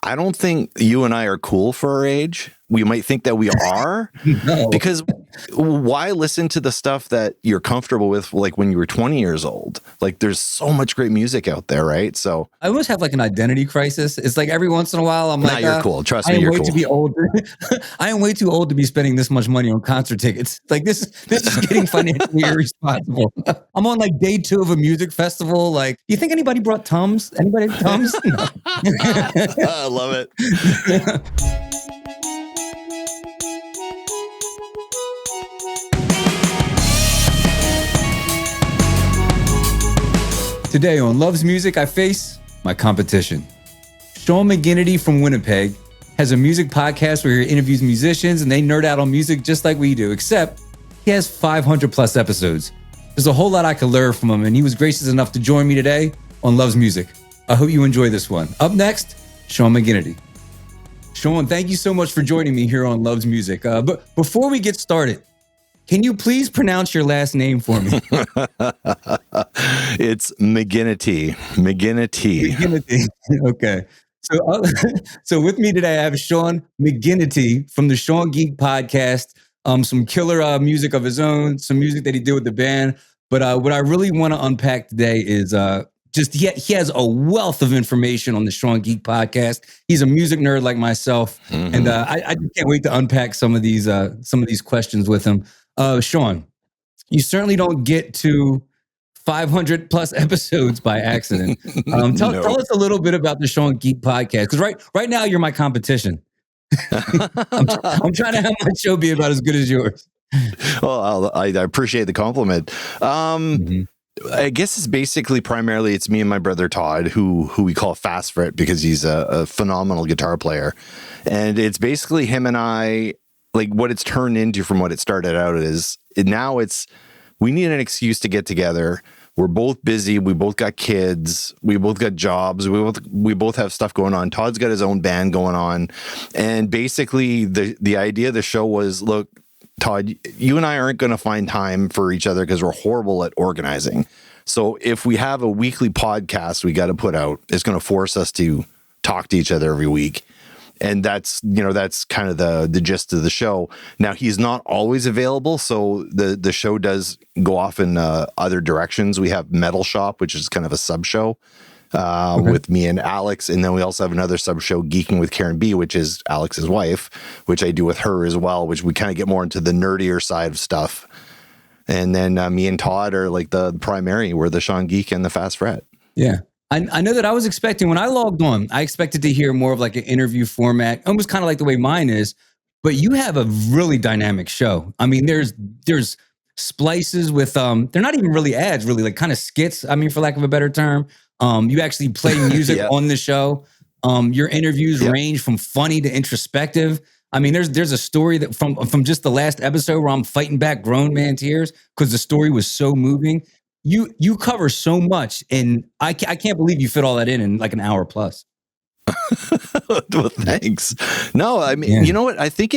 I don't think you and I are cool for our age. We might think that we are No. because why listen to the stuff that you're comfortable with, like when you were 20 years old? Like there's so much great music out there, right? So I almost have like an identity crisis. It's like every once in a while I'm nah, like, you're cool. Trust I me, am you're way cool. to be old. I am way too old to be spending this much money on concert tickets. Like this is getting financially irresponsible. I'm on like day 2 of a music festival. Like, you think anybody brought Tums? Anybody have Tums? No. I love it. Today on Love's Music, I face my competition. Sean McGinity from Winnipeg has a music podcast where he interviews musicians and they nerd out on music just like we do, except he has 500 plus episodes. There's a whole lot I could learn from him, and he was gracious enough to join me today on Love's Music. I hope you enjoy this one. Up next, Sean McGinity. Sean, thank you so much for joining me here on Love's Music. But before we get started, can you please pronounce your last name for me? It's McGinity. McGinity. Okay. So with me today, I have Sean McGinity from the SeanGeek Podcast. Some killer music of his own, some music that he did with the band. But what I really want to unpack today is just he has a wealth of information on the SeanGeek Podcast. He's a music nerd like myself, and I just can't wait to unpack some of these questions with him. Sean, you certainly don't get to 500 plus episodes by accident. Tell us a little bit about the SeanGeek Podcast, because right now you're my competition. I'm trying to have my show be about as good as yours. Well, I appreciate the compliment. I guess it's basically primarily it's me and my brother Todd, who we call FastFret because he's a phenomenal guitar player, and it's basically him and I. Like what it's turned into from what it started out is now we need an excuse to get together. We're both busy. We both got kids. We both got jobs. We both have stuff going on. Todd's got his own band going on. And basically the idea of the show was, look, Todd, you and I aren't going to find time for each other because we're horrible at organizing. So if we have a weekly podcast we got to put out, it's going to force us to talk to each other every week. And that's kind of the gist of the show. Now, he's not always available, so the show does go off in other directions. We have Metal Shop, which is kind of a sub-show with me and Alex. And then we also have another sub-show, Geeking with Karen B, which is Alex's wife, which I do with her as well, which we kind of get more into the nerdier side of stuff. And then me and Todd are like the primary. We're the SeanGeek and the FastFret. Yeah. I know that I was expecting, when I logged on, I expected to hear more of like an interview format, almost kind of like the way mine is, but you have a really dynamic show. I mean, there's splices with, they're not even really ads, really like kind of skits, I mean, for lack of a better term. You actually play music on the show. Your interviews range from funny to introspective. I mean, there's a story that from just the last episode where I'm fighting back grown man tears because the story was so moving. You cover so much, and I can't believe you fit all that in like an hour plus. Well, thanks. No, I mean, you know what? I think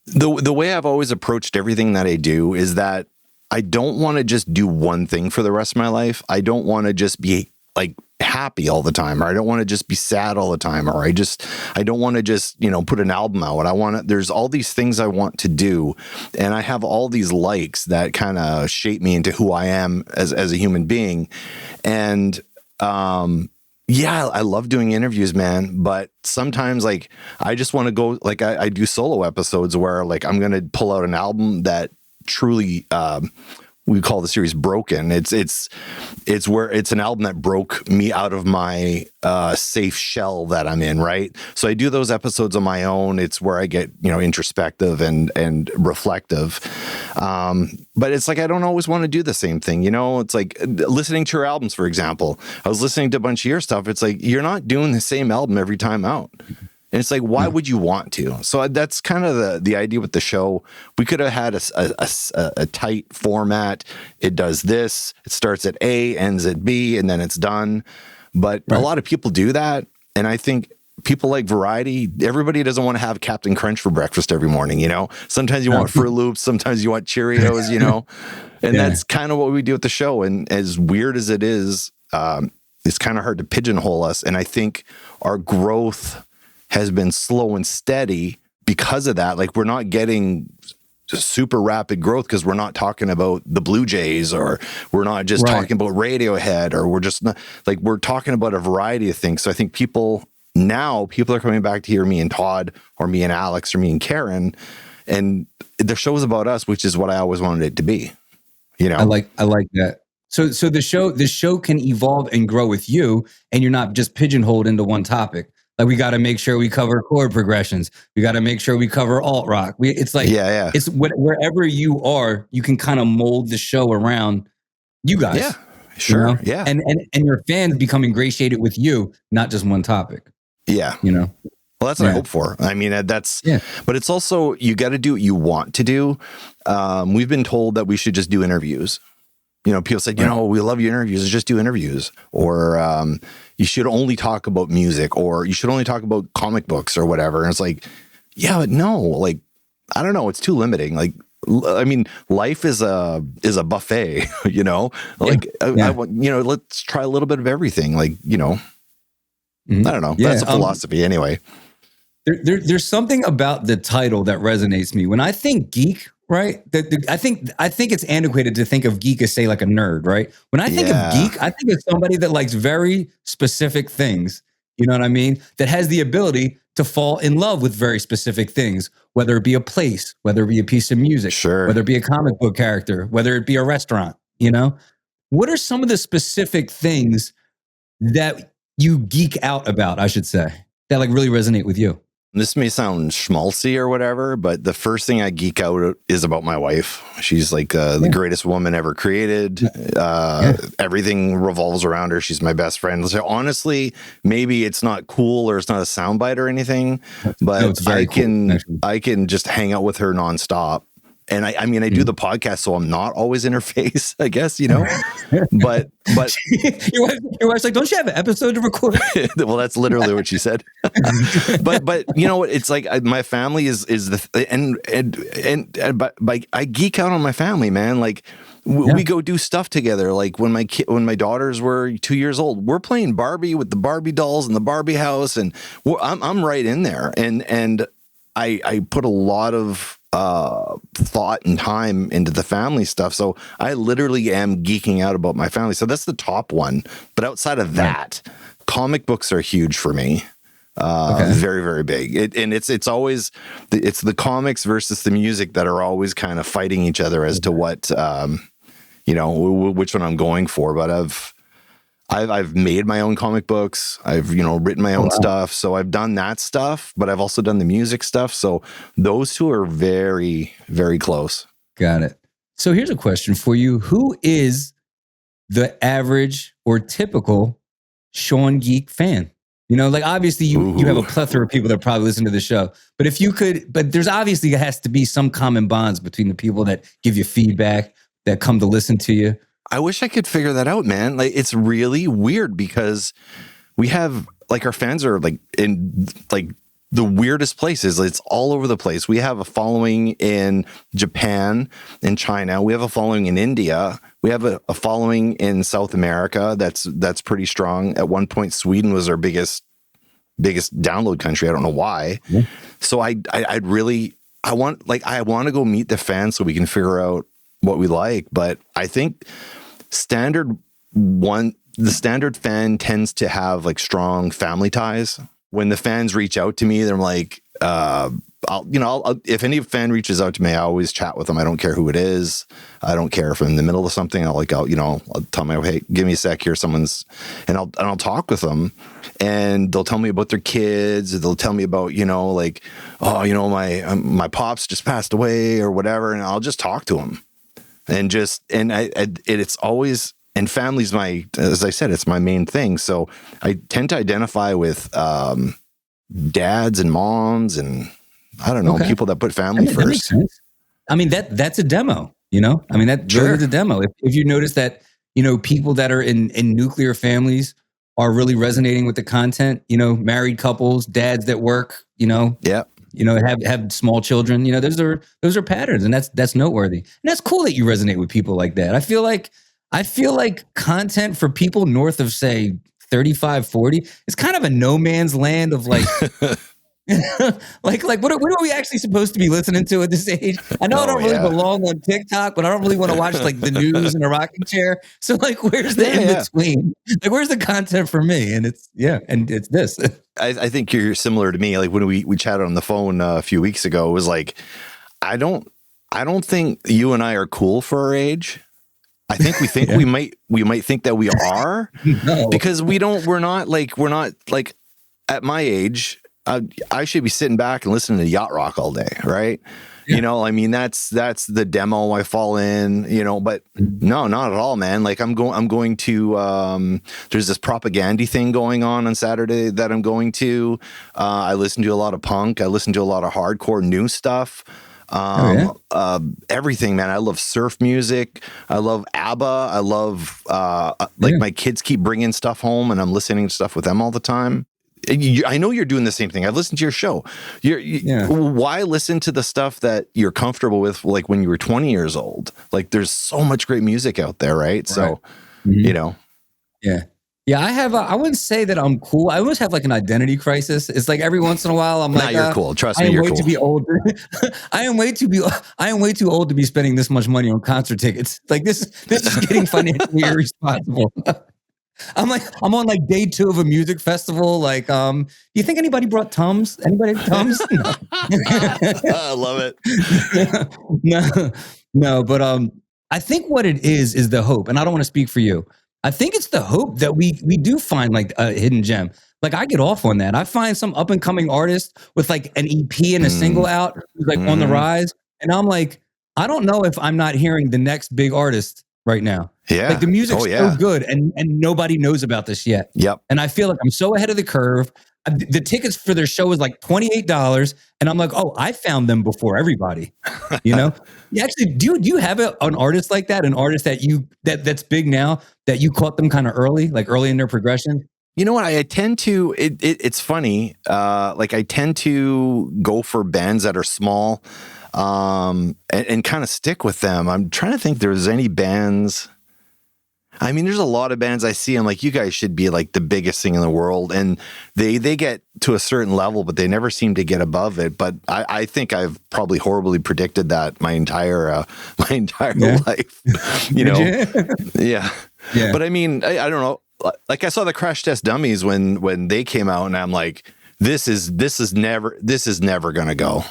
the way I've always approached everything that I do is that I don't want to just do one thing for the rest of my life. I don't want to just be like happy all the time, or I don't want to just be sad all the time, or I don't want to just, put an album out. There's all these things I want to do, and I have all these likes that kind of shape me into who I am as a human being. And I love doing interviews, man, but sometimes like I just want to go, like I do solo episodes where like I'm going to pull out an album that truly we call the series Broken. It's where it's an album that broke me out of my safe shell that I'm in, right? So I do those episodes on my own. It's where I get, introspective and reflective. But it's like I don't always want to do the same thing, It's like listening to your albums, for example. I was listening to a bunch of your stuff. It's like you're not doing the same album every time out. And it's like, why would you want to? So that's kind of the idea with the show. We could have had a tight format. It does this. It starts at A, ends at B, and then it's done. But a lot of people do that. And I think people like variety. Everybody doesn't want to have Captain Crunch for breakfast every morning, Sometimes you want Fruit Loops. Sometimes you want Cheerios, And that's kind of what we do with the show. And as weird as it is, it's kind of hard to pigeonhole us. And I think our growth has been slow and steady because of that. Like, we're not getting super rapid growth because we're not talking about the Blue Jays, or we're not just talking about Radiohead, or we're just not, like, we're talking about a variety of things. So I think people are coming back to hear me and Todd, or me and Alex, or me and Karen, and the show's about us, which is what I always wanted it to be. You know, I like that. So the show can evolve and grow with you, and you're not just pigeonholed into one topic. Like, we got to make sure we cover chord progressions. We got to make sure we cover alt rock. It's like, it's wherever you are, you can kind of mold the show around you guys. Yeah, sure. You know? Yeah. And your fans become ingratiated with you, not just one topic. Yeah. You know? Well, that's what I hope for. I mean, but it's also, you got to do what you want to do. We've been told that we should just do interviews. You know, people say, you know, we love your interviews, just do interviews. Or you should only talk about music, or you should only talk about comic books or whatever. And it's like, yeah, but no, like, I don't know. It's too limiting. Like, I mean, life is a buffet, you know, like, I want, you know, let's try a little bit of everything. Like, you know, I don't know. That's a philosophy anyway. There's something about the title that resonates me. When I think geek, right? I think it's antiquated to think of geek as, say, like a nerd, right? When I think of geek, I think of somebody that likes very specific things. You know what I mean? That has the ability to fall in love with very specific things, whether it be a place, whether it be a piece of music, whether it be a comic book character, whether it be a restaurant, you know? What are some of the specific things that you geek out about, I should say, that like really resonate with you? This may sound schmaltzy or whatever, but the first thing I geek out is about my wife. She's like the greatest woman ever created. Everything revolves around her. She's my best friend. So honestly, maybe it's not cool, or it's not a soundbite or anything, but I can just hang out with her nonstop. And I mean, I do the podcast, so I'm not always in her face, I guess, you know, but your wife's like, don't you have an episode to record? Well, that's literally what she said. but you know what? It's like, my family is but I geek out on my family, man. Like, we go do stuff together. Like, when my daughters were 2 years old, we're playing Barbie with the Barbie dolls in the Barbie house. And I'm right in there. And I put a lot of thought and time into the family stuff. So I literally am geeking out about my family. So that's the top one. But outside of that, comic books are huge for me. Very, very big. And it's always, it's the comics versus the music that are always kind of fighting each other as to what, you know, which one I'm going for. But I've made my own comic books. I've, you know, written my own stuff. So I've done that stuff, but I've also done the music stuff. So those two are very, very close. Got it. So here's a question for you. Who is the average or typical Sean Geek fan? You know, like, obviously you have a plethora of people that probably listen to the show, but if you could, but there's obviously has to be some common bonds between the people that give you feedback, that come to listen to you. I wish I could figure that out, man. Like, it's really weird because we have, like, our fans are like in like the weirdest places. It's all over the place. We have a following in Japan, in China. We have a following in India. We have a following in South America. That's pretty strong. At one point, Sweden was our biggest download country. I don't know why. Yeah. So I want to go meet the fans so we can figure out what we like. But I think the standard fan tends to have like strong family ties. When the fans reach out to me, they're like, if any fan reaches out to me, I always chat with them. I don't care who it is. I don't care if I'm in the middle of something. I'll tell them, hey, give me a sec here. And I'll talk with them, and they'll tell me about their kids. They'll tell me about, like, oh, my pops just passed away or whatever. And I'll just talk to them. It's always, and family's as I said, it's my main thing. So I tend to identify with dads and moms and I don't know, people that put family first. That makes sense. I mean, that's a demo, that really is a demo. If you notice that, people that are in nuclear families are really resonating with the content, married couples, dads that work, have small children, those are patterns, and that's noteworthy. And that's cool that you resonate with people like that. I feel like content for people north of, say, 35, 40, it's kind of a no man's land of like, like what are we actually supposed to be listening to at this age? I know I don't really belong on TikTok, but I don't really want to watch like the news in a rocking chair. So like, where's the in between? Like, where's the content for me? And it's this. I think you're similar to me. Like when we chatted on the phone a few weeks ago, it was like, I don't think you and I are cool for our age. I think we might think that we are because we're not like at my age. I should be sitting back and listening to yacht rock all day, right? Yeah. You know, I mean, that's the demo I fall in, you know, but no, not at all, man. Like I'm going to, there's this propaganda thing going on Saturday that I'm going to. I listen to a lot of punk. I listen to a lot of hardcore new stuff. Everything, man. I love surf music. I love ABBA. I love, my kids keep bringing stuff home and I'm listening to stuff with them all the time. I know you're doing the same thing. I've listened to your show. Why listen to the stuff that you're comfortable with, like when you were 20 years old? Like, there's so much great music out there, right? So, you know. Yeah. I wouldn't say that I'm cool. I always have like an identity crisis. It's like every once in a while, I'm like, you're cool. Trust me, you're cool. To be older. I am way too old to be spending this much money on concert tickets. Like this is getting financially irresponsible. I'm on like day 2 of a music festival. Like, you think anybody brought Tums? Anybody have Tums? No. I love it. No, but I think what it is the hope, and I don't want to speak for you. I think it's the hope that we do find like a hidden gem. Like I get off on that. I find some up and coming artist with like an EP and a single out, who's like on the rise, and I'm like, I don't know if I'm not hearing the next big artist right now. Yeah. Like the music's so good and nobody knows about this yet. Yep. And I feel like I'm so ahead of the curve. The tickets for their show is like $28. And I'm like, oh, I found them before everybody, you know? Actually, do you have an artist like that? An artist that's big now that you caught them kind of early in their progression? You know what? I tend to, it's funny. Like I tend to go for bands that are small, and kind of stick with them. I'm trying to think if there's any bands. I mean, there's a lot of bands I see. I'm like, you guys should be like the biggest thing in the world. And they get to a certain level, but they never seem to get above it. But I think I've probably horribly predicted that my entire life, you know? Yeah. But I mean, I don't know. Like I saw the Crash Test Dummies when they came out and I'm like, this is never going to go.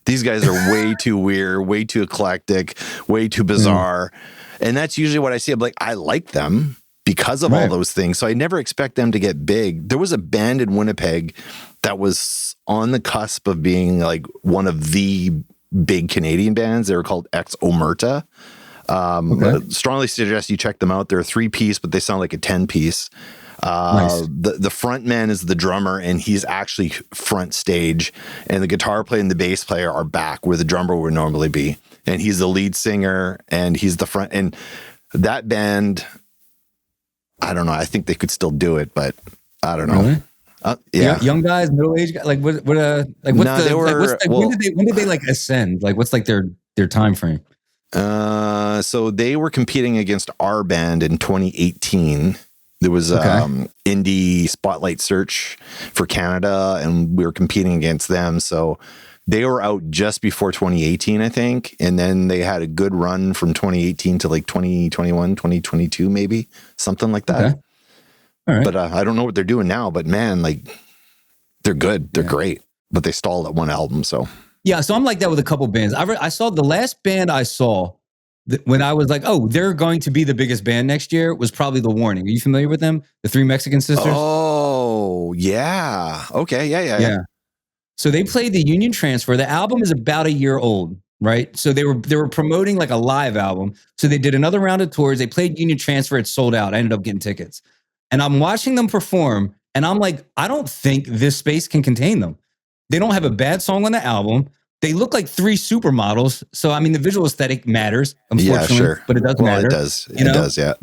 These guys are way too weird, way too eclectic, way too bizarre. And that's usually what I see. I'm like, I like them because of all those things. So I never expect them to get big. There was a band in Winnipeg that was on the cusp of being like one of the big Canadian bands. They were called Ex Omerta. Strongly suggest you check them out. They're a 3-piece, but they sound like a 10-piece. The front man is the drummer, and he's actually front stage, and the guitar player and the bass player are back where the drummer would normally be, and he's the lead singer and he's the front. And that band, I don't know. I think they could still do it, but I don't know. Really? Young guys, middle aged guys. Like when did they like ascend? Like what's like their time frame? So they were competing against our band in 2018. There was indie spotlight search for Canada, and we were competing against them. So they were out just before 2018, I think. And then they had a good run from 2018 to like 2021, 2022, maybe something like that. Okay. All right. But I don't know what they're doing now, but man, like they're good. They're great, but they stalled at one album. So yeah. So I'm like that with a couple bands. I saw the last band I saw when I was like, oh, they're going to be the biggest band next year was probably The Warning. Are you familiar with them? The 3 Mexican sisters? Oh, yeah. Okay. Yeah. So they played the Union Transfer. The album is about a year old, right? So they were promoting like a live album. So they did another round of tours. They played Union Transfer. It sold out. I ended up getting tickets. And I'm watching them perform, and I'm like, I don't think this space can contain them. They don't have a bad song on the album. They look like 3 supermodels. So, I mean, the visual aesthetic matters, unfortunately. Yeah, sure. But it does matter. It does. It does, yeah.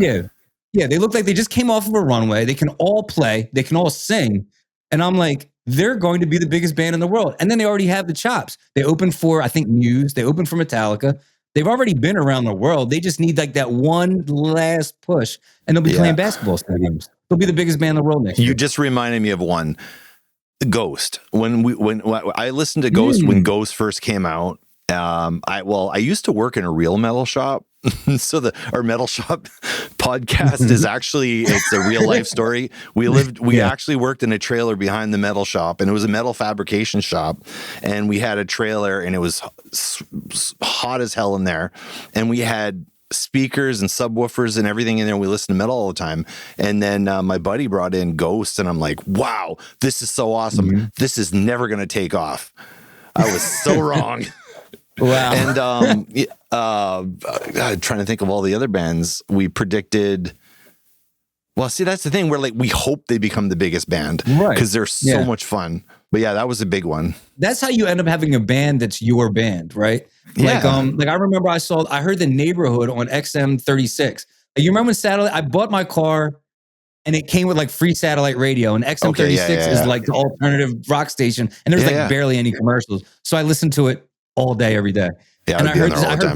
Yeah, they look like they just came off of a runway. They can all play. They can all sing. And I'm like, they're going to be the biggest band in the world. And then they already have the chops. They opened for, I think, Muse. They opened for Metallica. They've already been around the world. They just need like that one last push. And they'll be playing basketball stadiums. They'll be the biggest band in the world next year. You just reminded me of one. Ghost. When I listened to Ghost when Ghost first came out. I used to work in a real metal shop. So our metal shop podcast is actually, it's a real life story. We actually worked in a trailer behind the metal shop, and it was a metal fabrication shop, and we had a trailer, and it was hot as hell in there, and we had speakers and subwoofers and everything in there. We listened to metal all the time. And then my buddy brought in Ghost, and I'm like, wow, this is so awesome. This is never going to take off. I was so wrong. Wow. And trying to think of all the other bands we predicted. Well, see, that's the thing. We're like, we hope they become the biggest band, right? Because they're so much fun. But yeah, that was a big one. That's how you end up having a band that's your band, right? Yeah. Like I remember I heard The Neighborhood on XM36. You remember when satellite? I bought my car and it came with like free satellite radio, and XM36 is like the alternative rock station, and there's barely any commercials. So I listened to it all day, every day. Yeah, and I heard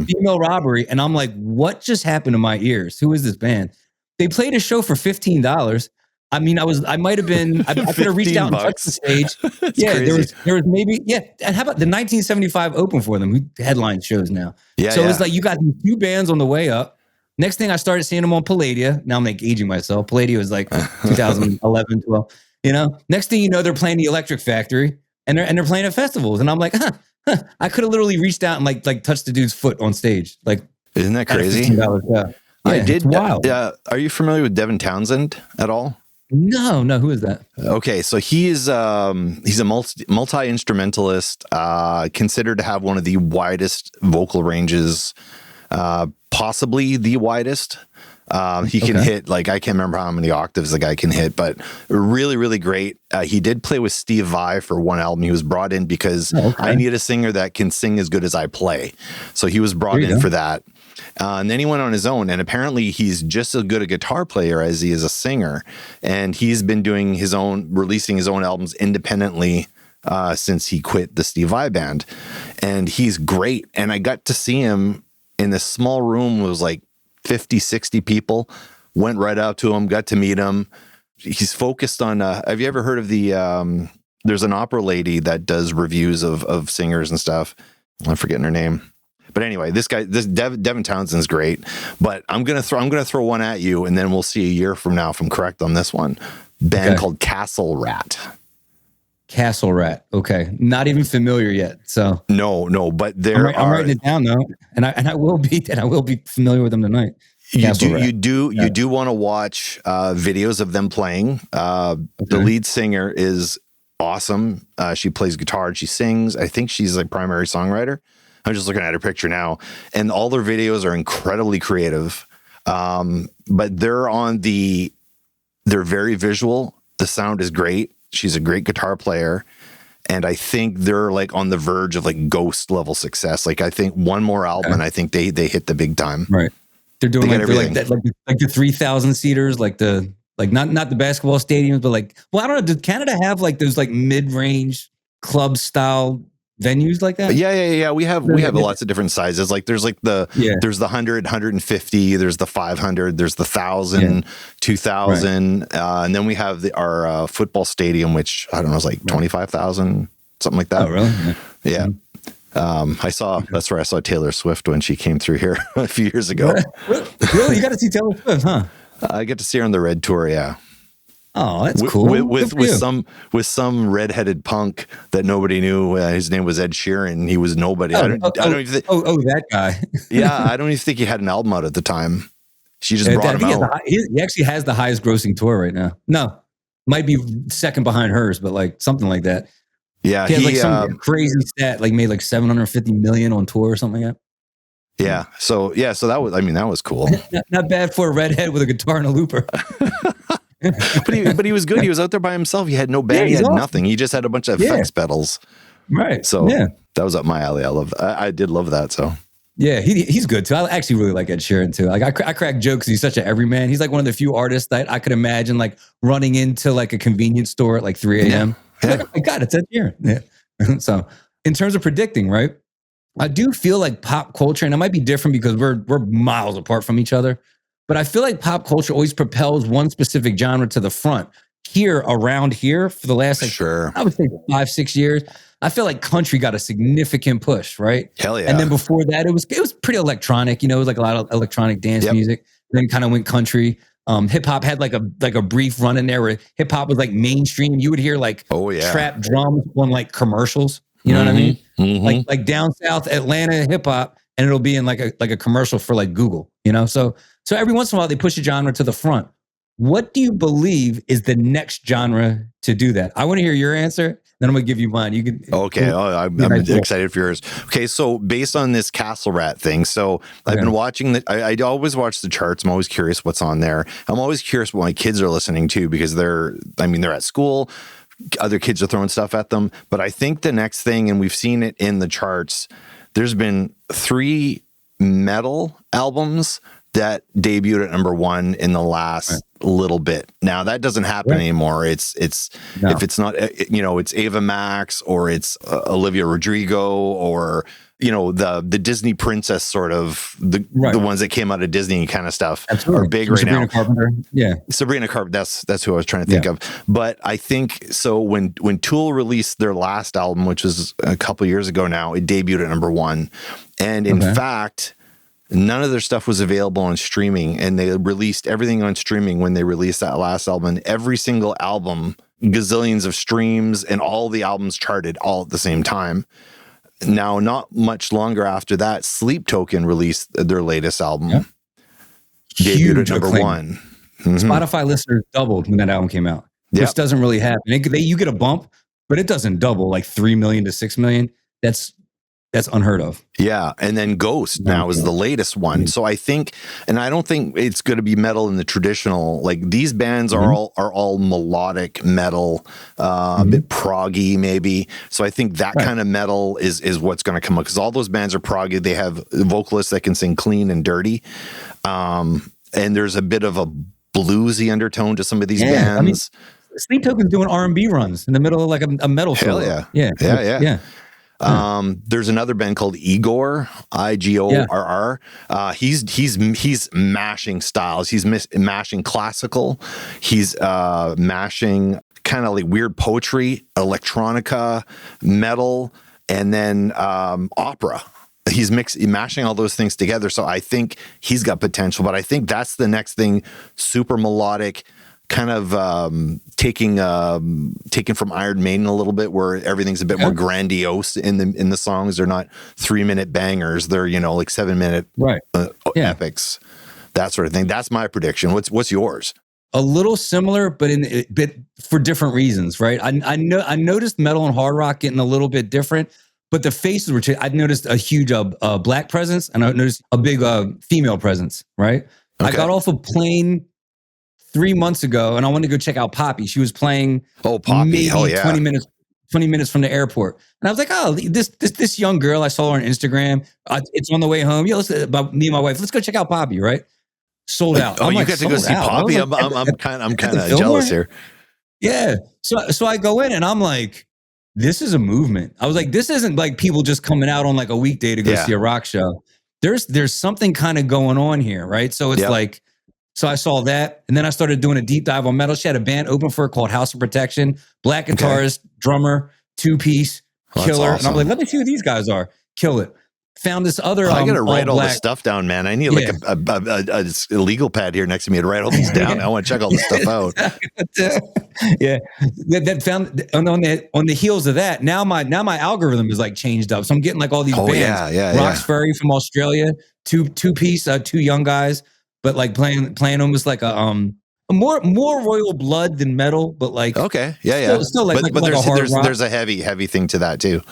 Female Robbery, and I'm like, what just happened to my ears? Who is this band? They played a show for $15. I mean, I might have been, I could have reached out and touched the stage. Crazy. there was maybe, and how about the 1975 open for them, who headline shows now? So it's like, you got these two bands on the way up. Next thing I started seeing them on Palladia. Now I'm like aging myself. Palladia was like 2011, 12, you know? Next thing you know, they're playing the Electric Factory, and they're playing at festivals. And I'm like, I could have literally reached out and like touched the dude's foot on stage. Like, isn't that crazy? I did. Wild. Are you familiar with Devin Townsend at all? No. Who is that? Okay, so he's a multi-instrumentalist, considered to have one of the widest vocal ranges, possibly the widest. He can hit, like, I can't remember how many octaves the guy can hit, but really, really great. He did play with Steve Vai for one album. He was brought in because I need a singer that can sing as good as I play. So he was brought in for that. And then he went on his own, and apparently he's just as good a guitar player as he is a singer. And he's been doing releasing his own albums independently since he quit the Steve Vai band. And he's great. And I got to see him in this small room. It was like 50, 60 people. Went right out to him, got to meet him. He's focused on, have you ever heard of there's an opera lady that does reviews of singers and stuff. I'm forgetting her name. But anyway, this Devin Townsend's great. But I'm gonna throw one at you, and then we'll see a year from now if I'm correct on this one. Band called Castle Rat. Castle Rat. Okay, not even familiar yet. So no, but I'm writing it down though, and I will be familiar with them tonight. You do want to watch videos of them playing. The lead singer is awesome. She plays guitar. She sings. I think she's like primary songwriter. I'm just looking at her picture now, and all their videos are incredibly creative. But they're very visual. The sound is great. She's a great guitar player. And I think they're like on the verge of like Ghost level success. Like, I think one more album and I think they hit the big time. Right. They're doing like the 3,000 seaters, like not the basketball stadiums, but like, well, I don't know. Does Canada have like those like mid-range club style venues like that? Yeah. We have lots of different sizes. Like there's like there's the 100, 150, there's the 500, there's the 1,000, 2,000. And then we have our football stadium, which I don't know, is like 25,000, something like that. Oh, really? Yeah. That's where I saw Taylor Swift when she came through here a few years ago. Really? You got to see Taylor Swift, huh? I get to see her on the Red Tour. Yeah. Oh, that's cool. With some redheaded punk that nobody knew. His name was Ed Sheeran. He was nobody. That guy. Yeah, I don't even think he had an album out at the time. She just brought him out. He actually has the highest grossing tour right now. No, might be second behind hers, but like something like that. Yeah, he had like some crazy stat, like made like 750 million on tour or something like that. Yeah. So that was cool. Not bad for a redhead with a guitar and a looper. but he was good. He was out there by himself. He had no band. He had nothing. He just had a bunch of effects pedals. Right. So that was up my alley. I did love that. So yeah, he's good too. I actually really like Ed Sheeran too. Like I crack jokes. He's such an everyman. He's like one of the few artists that I could imagine like running into like a convenience store at like 3 a.m. Yeah. Like, oh my God, it's Ed Sheeran. Yeah. So in terms of predicting, right? I do feel like pop culture, and it might be different because we're miles apart from each other. but I feel like pop culture always propels one specific genre to the front. Here, around here, for the last, I would say 5-6 years, I feel like country got a significant push, right? Hell yeah. And then before that, it was pretty electronic. You know, it was like a lot of electronic dance music. Then kind of went country. Hip hop had like a brief run in there where hip hop was like mainstream. You would hear like trap drums on like commercials. You know what I mean? Mm-hmm. Like down south Atlanta hip hop, and it'll be in like a commercial for like Google. You know, so every once in a while they push a genre to the front. What do you believe is the next genre to do that? I want to hear your answer. Then I'm going to give you mine. You can. Okay. I'm excited for yours. Okay. So based on this Castle Rat thing, so I've been watching I always watch the charts. I'm always curious what's on there. I'm always curious what my kids are listening to because they're at school. Other kids are throwing stuff at them. But I think the next thing, and we've seen it in the charts, there's been 3 metal albums that debuted at number 1 in the last little bit. Now that doesn't happen anymore. It's if it's not, it's Ava Max or it's Olivia Rodrigo or, the Disney princess sort of the ones that came out of Disney kind of stuff are big right now. Carpenter. Yeah. Sabrina Carpenter. That's who I was trying to think of. But I think so when Tool released their last album, which was a couple years ago now, it debuted at number 1. And in fact, none of their stuff was available on streaming, and they released everything on streaming when they released that last album. And every single album, gazillions of streams, and all the albums charted all at the same time. Now, not much longer after that, Sleep Token released their latest album. Debuted at number 1. Mm-hmm. Spotify listeners doubled when that album came out, which doesn't really happen. You get a bump, but it doesn't double like 3 million to 6 million. That's unheard of. Yeah. And then Ghost now is the latest one. So I think, and I don't think it's going to be metal in the traditional, like these bands are all melodic metal, a bit proggy maybe. So I think that kind of metal is what's going to come up because all those bands are proggy. They have vocalists that can sing clean and dirty. And there's a bit of a bluesy undertone to some of these bands. I mean, Sleep Token's doing R&B runs in the middle of like a metal show. Yeah. There's another band called Igor, Igorr. He's mashing styles. He's mashing classical. He's mashing kind of like weird poetry, electronica, metal, and then opera. He's mashing all those things together. So I think he's got potential, but I think that's the next thing. Super melodic, kind of taking from Iron Maiden a little bit, where everything's a bit more grandiose in the songs. They're not 3-minute bangers. They're like 7-minute epics, that sort of thing. That's my prediction. What's yours? A little similar, but for different reasons, right? I noticed metal and hard rock getting a little bit different, but the faces were changed. I noticed a huge black presence, and I noticed a big female presence, right? Okay. I got off a plane 3 months ago, and I wanted to go check out Poppy. She was playing maybe 20 minutes from the airport. And I was like, this young girl, I saw her on Instagram. It's on the way home. Me and my wife, let's go check out Poppy, right? Sold out. Oh, you got to go see Poppy? I'm kind of jealous here. Yeah. So I go in and I'm like, this is a movement. I was like, this isn't like people just coming out on like a weekday to go see a rock show. There's something kind of going on here, right? So it's like, so I saw that, and then I started doing a deep dive on metal. She had a band open for her called House of Protection, black guitarist, drummer, 2-piece, killer. Awesome. And I'm like, let me see who these guys are. Kill it. Found this other. I gotta write all this stuff down, man. I need like a legal pad here next to me to write all these down. I want to check all this stuff out. Yeah, that found on the heels of that. Now my algorithm is like changed up, so I'm getting like all these bands. Roxbury from Australia, two piece, 2 young guys, but like playing almost like a more royal blood than metal, but like still like, but there's a heavy thing to that too.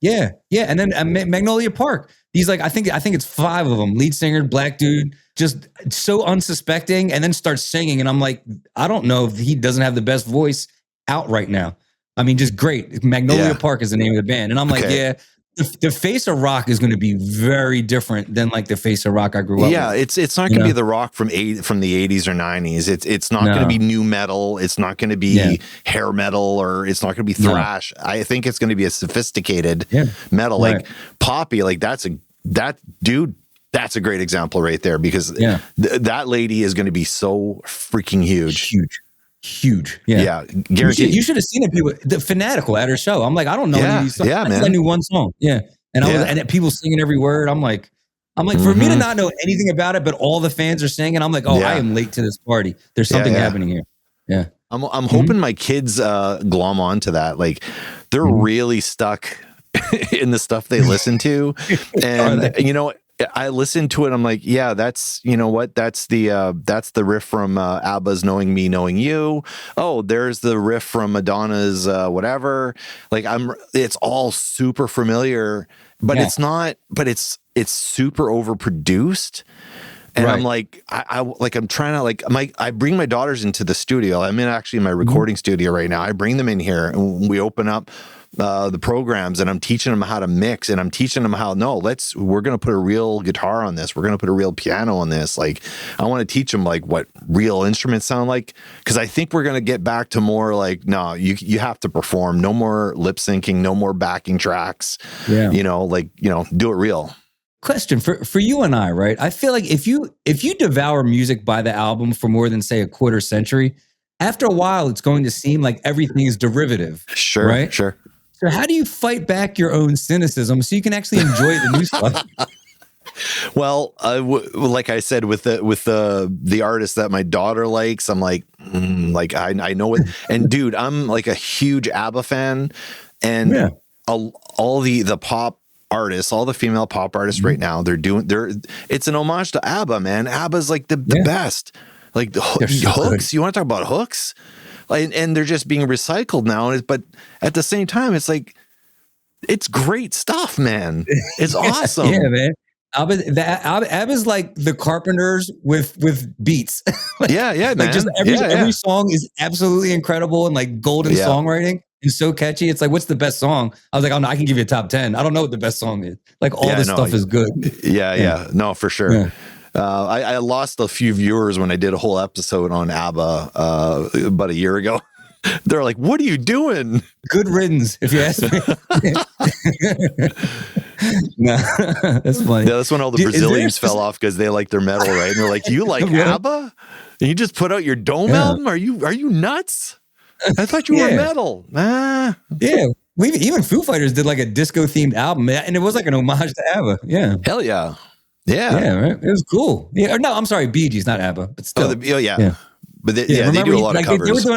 Yeah. And then Magnolia Park. He's like, I think it's 5 of them. Lead singer, black dude, just so unsuspecting, and then starts singing. And I'm like, I don't know if he doesn't have the best voice out right now. I mean, just great. Magnolia Park is the name of the band. And I'm like, the face of rock is going to be very different than like the face of rock I grew up with. Yeah, it's not going to be the rock from the 80s or 90s. It's not going to be new metal. It's not going to be hair metal, or it's not going to be thrash. I think it's going to be a sophisticated metal. Like Poppy, like that dude That's a great example right there, because that lady is going to be so freaking huge. Huge. Yeah. Guaranteed. You should have seen it. People, the fanatical at her show. I'm like, I don't know any of these songs. Yeah, man. I knew one song. Yeah. And and people singing every word. I'm like, for me to not know anything about it, but all the fans are singing, I'm like, I am late to this party. There's something happening here. Yeah. I'm hoping my kids glom onto that. Like, they're really stuck in the stuff they listen to. And, you know, I listened to it. I'm like, yeah, that's, you know what? That's the riff from ABBA's Knowing Me, Knowing You. Oh, there's the riff from Madonna's whatever. Like, it's all super familiar, but it's not, but it's super overproduced. And I'm like, I'm trying to I bring my daughters into the studio. I'm actually in my recording studio right now. I bring them in here and we open up the programs, and I'm teaching them how to mix, and I'm teaching them how, we're going to put a real guitar on this. We're going to put a real piano on this. Like, I want to teach them like what real instruments sound like. Cause I think we're going to get back to more like, no, you have to perform, no more lip syncing, no more backing tracks, do it real. Question for you and I, right? I feel like if you devour music by the album for more than, say, a quarter century, after a while, it's going to seem like everything is derivative. Sure, right? Sure. So how do you fight back your own cynicism so you can actually enjoy the new stuff? Well, like I said, with the artist that my daughter likes, I'm like, I know it. And dude, I'm like a huge ABBA fan, and all the pop artists, all the female pop artists right now, it's an homage to ABBA, man. ABBA's like the best. Like the hooks. You want to talk about hooks? And they're just being recycled now. But at the same time, it's like, it's great stuff, man. It's awesome. Yeah, man. ABBA's like the Carpenters with beats. Man. Like, just every song is absolutely incredible and like golden songwriting. It's so catchy. It's like, what's the best song? I was like, I can give you a top 10. I don't know what the best song is. Like, all this stuff is good. Yeah. No, for sure. Yeah. I lost a few viewers when I did a whole episode on ABBA about a year ago. They're like, what are you doing? Good riddance, if you ask me. No, that's funny. Yeah, that's when all the Brazilians fell off because they like their metal, right? And they're like, you like ABBA? And you just put out your Dome album? Are you nuts? I thought you were metal. Yeah. Even Foo Fighters did like a disco themed album, and it was like an homage to ABBA. Yeah. Hell yeah. Yeah, right. It was cool. Yeah, or no, I'm sorry, Bee Gees, not ABBA, but still. But they do a lot of covers.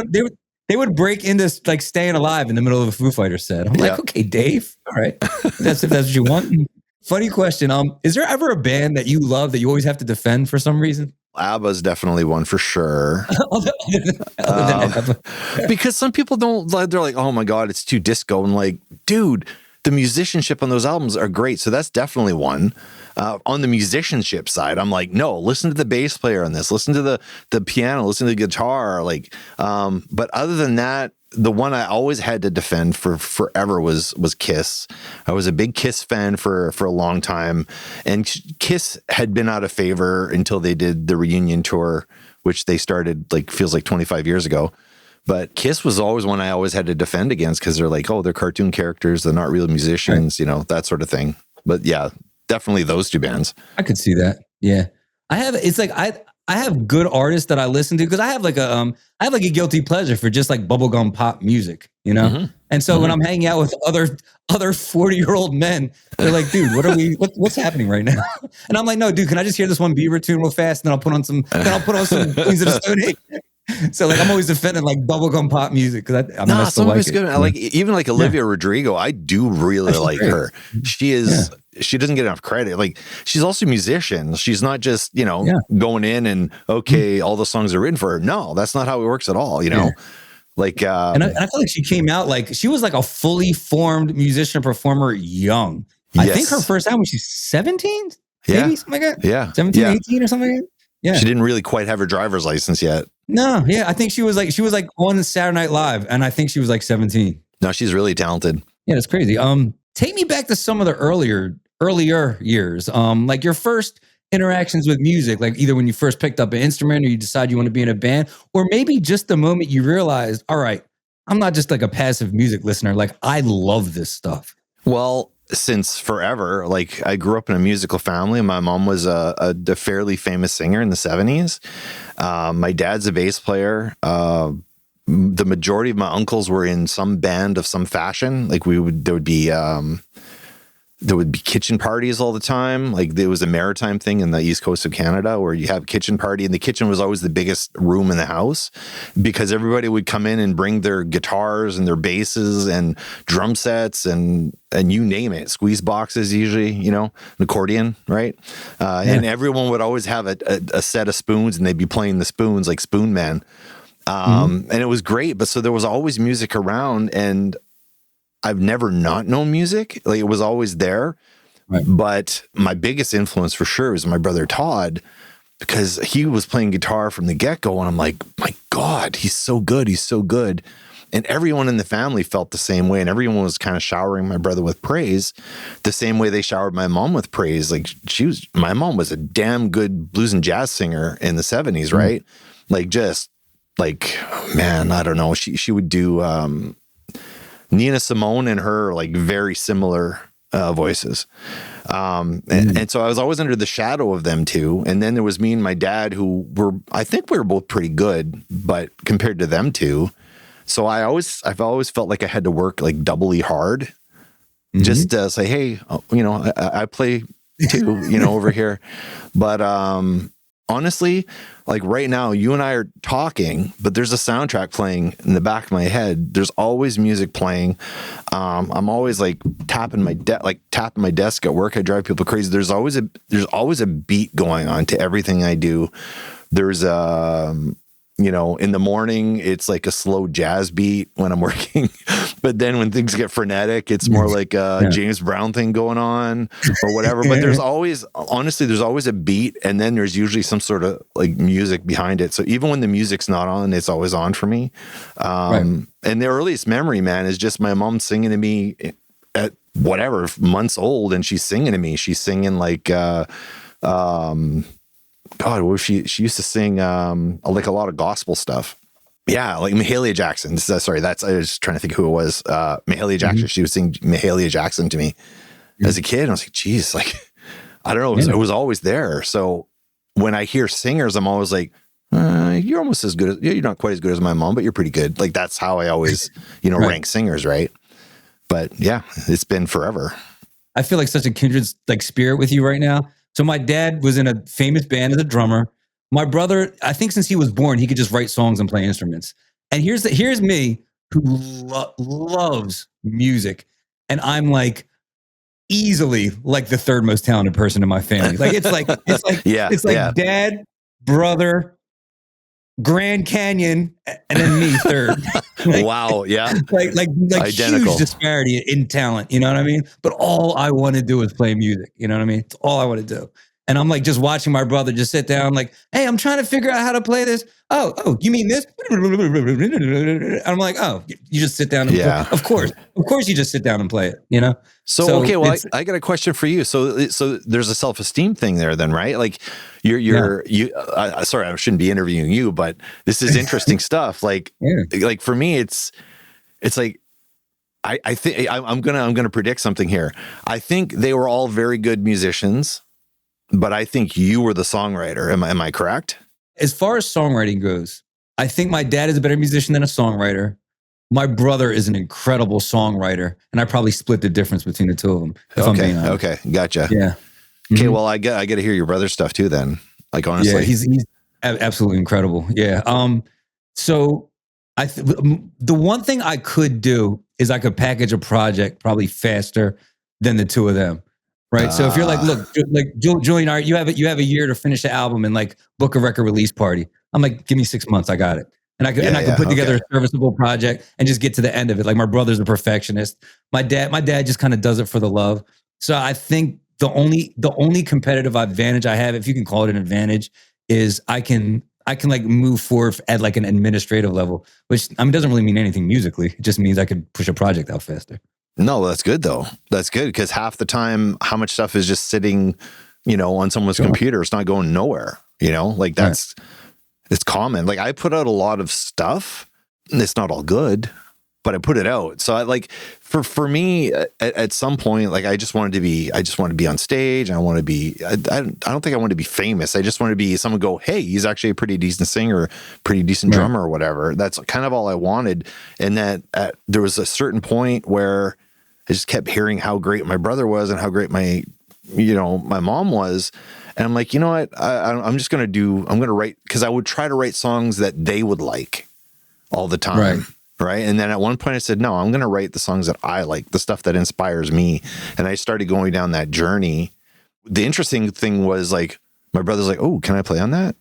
They would break into like Staying Alive in the middle of a Foo Fighters set. I'm like, okay, Dave, all right, if that's what you want. Funny question. Is there ever a band that you love that you always have to defend for some reason? ABBA's definitely one for sure. other than ABBA. Because some people don't. They're like, oh my god, it's too disco. And like, dude, the musicianship on those albums are great. So that's definitely one. On the musicianship side, I'm like, no, listen to the bass player on this, listen to the piano, listen to the guitar. Like, but other than that, the one I always had to defend for forever was Kiss. I was a big Kiss fan for a long time, and Kiss had been out of favor until they did the reunion tour, which they started feels like 25 years ago. But Kiss was always one I always had to defend against because they're like, oh, they're cartoon characters, they're not real musicians, that sort of thing. But yeah, definitely those two bands. I could see that. Yeah. I have good artists that I listen to because I have like a guilty pleasure for just like bubblegum pop music, Mm-hmm. And so when I'm hanging out with other 40-year-old men, they're like, dude, what's happening right now? And I'm like, no, dude, can I just hear this one Bieber tune real fast? And then I'll put on some Queens of the Stone Age. So like I'm always defending like bubblegum pop music because I some of it's good. I like even like Olivia Rodrigo. I do really like her. She is. Yeah. She doesn't get enough credit. Like she's also a musician. She's not just going in and all the songs are written for her. No, that's not how it works at all. Like and I feel like she came out like she was like a fully formed musician performer young. I think her first album she's 17, maybe something like that. Yeah, 17, 18 or something like that. Yeah, she didn't really quite have her driver's license yet. No, I think she was like on Saturday Night Live, and I think she was like 17. No, she's really talented. Yeah, that's crazy. Take me back to some of the earlier years. Like your first interactions with music, like either when you first picked up an instrument or you decide you want to be in a band, or maybe just the moment you realized, all right, I'm not just like a passive music listener. Like I love this stuff. Well, since forever. Like, I grew up in a musical family. My mom was a fairly famous singer in the 70s. My dad's a bass player. The majority of my uncles were in some band of some fashion. Like, there would be kitchen parties all the time. Like, there was a maritime thing in the east coast of Canada where you have a kitchen party, and the kitchen was always the biggest room in the house because everybody would come in and bring their guitars and their basses and drum sets and you name it, squeeze boxes usually, an accordion, right? And everyone would always have a set of spoons, and they'd be playing the spoons like Spoon Man. And it was great. But so there was always music around, and I've never not known music. Like, it was always there. Right. But my biggest influence for sure was my brother Todd, because he was playing guitar from the get-go. And I'm like, my God, he's so good. He's so good. And everyone in the family felt the same way. And everyone was kind of showering my brother with praise the same way they showered my mom with praise. Like, my mom was a damn good blues and jazz singer in the 70s, right? Like, just like, man, I don't know. She would do, Nina Simone and her, like, very similar voices. And so I was always under the shadow of them two. And then there was me and my dad, who I think we were both pretty good, but compared to them two. So I've always felt like I had to work like doubly hard just to say, hey, I play too, over here. But, honestly, like right now, you and I are talking, but there's a soundtrack playing in the back of my head. There's always music playing. I'm always like tapping my desk at work. I drive people crazy. There's always a beat going on to everything I do. There's in the morning, it's like a slow jazz beat when I'm working. But then when things get frenetic, it's more like a James Brown thing going on or whatever. But there's always a beat, and then there's usually some sort of like music behind it. So even when the music's not on, it's always on for me. And the earliest memory, man, is just my mom singing to me at whatever, months old, and she's singing to me. She's singing like God, what was she used to sing like a lot of gospel stuff. Yeah, like Mahalia Jackson. I was trying to think who it was. Mahalia Jackson. She was singing Mahalia Jackson to me as a kid. And I was like, geez, like, I don't know. It was always there. So when I hear singers, I'm always like, you're almost as good as, you're not quite as good as my mom, but you're pretty good. Like, that's how I always, rank singers, right? But yeah, it's been forever. I feel like such a kindred like spirit with you right now. So my dad was in a famous band as a drummer. My brother, I think since he was born, he could just write songs and play instruments. And here's me who loves music. And I'm like easily like the third most talented person in my family. Like it's like dad, brother, Grand Canyon, and then me third. Like, wow, yeah. Like identical. Huge disparity in talent, you know what I mean? But all I want to do is play music, you know what I mean? It's all I want to do. And I'm like just watching my brother just sit down like, hey, I'm trying to figure out how to play this. Oh, you mean this? I'm like, oh, you just sit down and play. Of course you just sit down and play it, So okay, well, I got a question for you. So there's a self-esteem thing there then, right? Like sorry, I shouldn't be interviewing you, but this is interesting stuff. Like for me, it's like, I think I'm gonna predict something here. I think they were all very good musicians, but I think you were the songwriter. Am I correct? As far as songwriting goes, I think my dad is a better musician than a songwriter. My brother is an incredible songwriter, and I probably split the difference between the two of them. I'm being honest. Okay, gotcha. Yeah. Okay, well, I got to hear your brother's stuff too. Then, like, honestly, yeah, he's absolutely incredible. Yeah. So the one thing I could do is I could package a project probably faster than the two of them. Right. So if you're like, look, like Julian, all right, you have a year to finish the album and like book a record release party. I'm like, give me 6 months. I got it. And I could put together a serviceable project and just get to the end of it. Like my brother's a perfectionist. My dad just kind of does it for the love. So I think the only competitive advantage I have, if you can call it an advantage, is I can like move forward at like an administrative level, which doesn't really mean anything musically. It just means I could push a project out faster. No, that's good though. That's good because half the time, how much stuff is just sitting, on someone's computer. It's not going nowhere. Like it's common. Like I put out a lot of stuff. And it's not all good. but I put it out. So I like for me at some point, like I just wanted to be on stage. I want to be, I don't think I want to be famous. I just want to be someone go, hey, he's actually a pretty decent singer, pretty decent drummer or whatever. That's kind of all I wanted. And that there was a certain point where I just kept hearing how great my brother was and how great my mom was. And I'm like, you know what? I'm going to write, because I would try to write songs that they would like all the time. Right. And then at one point I said, no, I'm going to write the songs that I like, the stuff that inspires me. And I started going down that journey. The interesting thing was like, my brother's like, oh, can I play on that?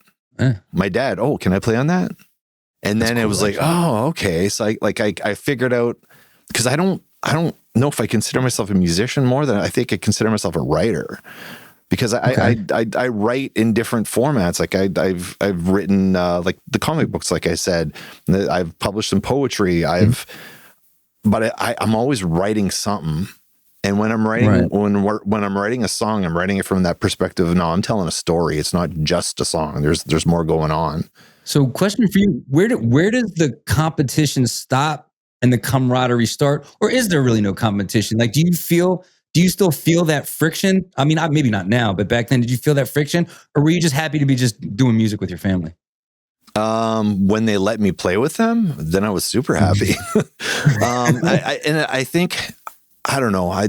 My dad, oh, can I play on that? And then it was like, oh, okay. So I figured out, because I don't know if I consider myself a musician more than I think I consider myself a writer. Because I write in different formats. Like I've written like the comic books, like I said. I've published some poetry. But I'm always writing something. And when I'm writing when I'm writing a song, I'm writing it from that perspective of, no, I'm telling a story. It's not just a song. There's more going on. So, question for you: where does the competition stop and the camaraderie start, or is there really no competition? Like, do you still feel that friction? I mean, maybe not now, but back then, did you feel that friction, or were you just happy to be just doing music with your family? When they let me play with them, then I was super happy. I think, I don't know. I